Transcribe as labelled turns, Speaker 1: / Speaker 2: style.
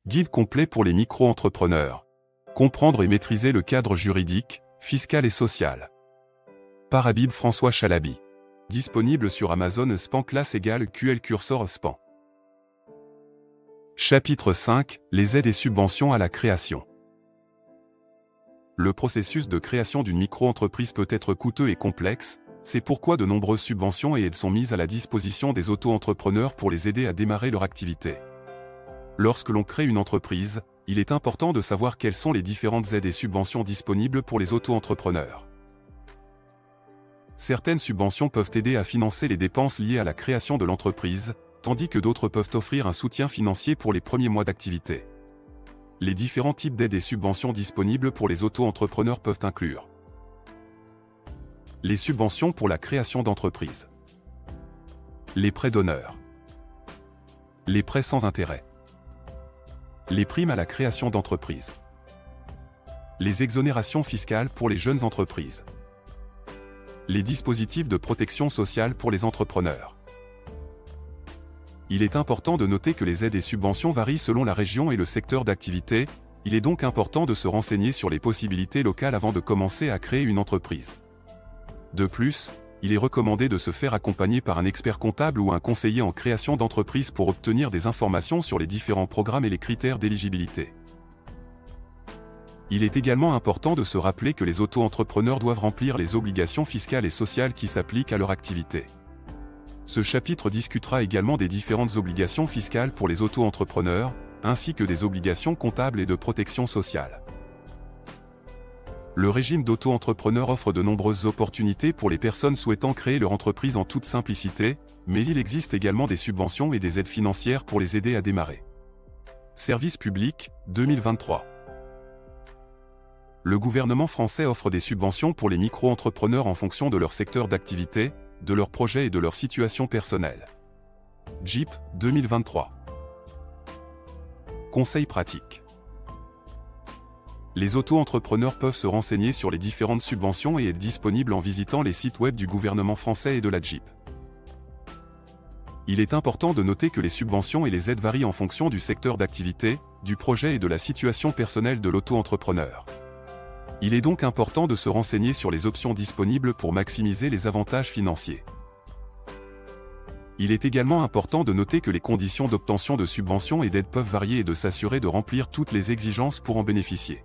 Speaker 1: Guide complet pour les micro-entrepreneurs. Comprendre et maîtriser le cadre juridique, fiscal et social. Par Habib François Chalabi. Disponible sur Amazon. Span classe égale QL cursor Span. Chapitre 5. Les aides et subventions à la création. Le processus de création d'une micro-entreprise peut être coûteux et complexe, c'est pourquoi de nombreuses subventions et aides sont mises à la disposition des auto-entrepreneurs pour les aider à démarrer leur activité. Lorsque l'on crée une entreprise, il est important de savoir quelles sont les différentes aides et subventions disponibles pour les auto-entrepreneurs. Certaines subventions peuvent aider à financer les dépenses liées à la création de l'entreprise, tandis que d'autres peuvent offrir un soutien financier pour les premiers mois d'activité. Les différents types d'aides et subventions disponibles pour les auto-entrepreneurs peuvent inclure les subventions pour la création d'entreprise, les prêts d'honneur, les prêts sans intérêt, les primes à la création d'entreprise, les exonérations fiscales pour les jeunes entreprises, les dispositifs de protection sociale pour les entrepreneurs. Il est important de noter que les aides et subventions varient selon la région et le secteur d'activité, il est donc important de se renseigner sur les possibilités locales avant de commencer à créer une entreprise. De plus, il est recommandé de se faire accompagner par un expert comptable ou un conseiller en création d'entreprise pour obtenir des informations sur les différents programmes et les critères d'éligibilité. Il est également important de se rappeler que les auto-entrepreneurs doivent remplir les obligations fiscales et sociales qui s'appliquent à leur activité. Ce chapitre discutera également des différentes obligations fiscales pour les auto-entrepreneurs, ainsi que des obligations comptables et de protection sociale. Le régime d'auto-entrepreneur offre de nombreuses opportunités pour les personnes souhaitant créer leur entreprise en toute simplicité, mais il existe également des subventions et des aides financières pour les aider à démarrer. Service public, 2023. Le gouvernement français offre des subventions pour les micro-entrepreneurs en fonction de leur secteur d'activité, de leur projet et de leur situation personnelle. GIP, 2023. Conseils pratiques. Les auto-entrepreneurs peuvent se renseigner sur les différentes subventions et aides disponibles en visitant les sites web du gouvernement français et de la GIP. Il est important de noter que les subventions et les aides varient en fonction du secteur d'activité, du projet et de la situation personnelle de l'auto-entrepreneur. Il est donc important de se renseigner sur les options disponibles pour maximiser les avantages financiers. Il est également important de noter que les conditions d'obtention de subventions et d'aides peuvent varier et de s'assurer de remplir toutes les exigences pour en bénéficier.